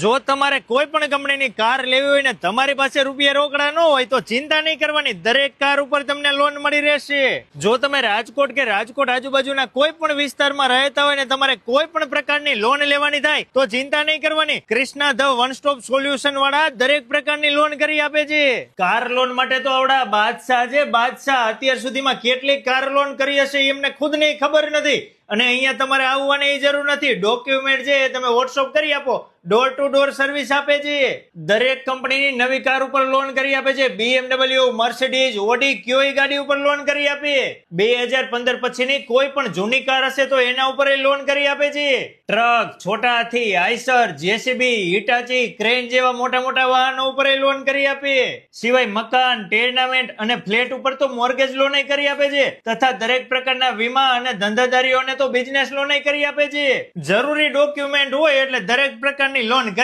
જો તમારે કોઈ પણ કંપનીની કાર લેવી હોય ને તમારી પાસે રૂપિયા રોકડા ન હોય તો ચિંતા નહીં કરવાની, દરેક કાર ઉપર તમને લોન મળી રહેશે. જો તમે રાજકોટ કે રાજકોટ આજુબાજુના કોઈ પણ વિસ્તારમાં રહેતા હોય ને તમારે કોઈ પણ પ્રકારની લોન લેવાની થાય તો ચિંતા નહીં કરવાની. Krishna the one stop solution વાળા દરેક પ્રકારની લોન કરી આપે છે. કાર લોન માટે તો આવડા બાદશાહ છે, બાદશાહ અત્યાર સુધીમાં કેટલી કાર લોન કરી હશે એમને ખુદ ને ખબર નથી. અને અહીંયા તમારે આવવાની જરૂર નથી, ડોક્યુમેન્ટ છે તમે વોટ્સઅપ કરી આપો, ડોર ટુ ડોર સર્વિસ આપે છે. દરેક કંપનીની નવી કાર ઉપર લોન કરી આપે છે. BMW, મર્સિડીઝ, ઓડી, ક્યોઈ ગાડી ઉપર લોન કરી આપે. 2015 પછીની કોઈ પણ જૂની કાર હશે તો એના ઉપર લોન કરી આપે છે. ટ્રક, છોટા હાથી, આઈસર, જેસીબી, હિટાચી, ક્રેન જેવા મોટા મોટા વાહનો ઉપર લોન કરી આપે. સિવાય મકાન, ટેર્નામેન્ટ અને ફ્લેટ ઉપર તો મોર્ગેજ લોન કરી આપે છે. તથા દરેક પ્રકારના વીમા અને ધંધાદારીઓને તો બિઝનેસ લોન કરી આપે છે. જરૂરી ડોક્યુમેન્ટ હોય એટલે દરેક પ્રકારની લોન કરી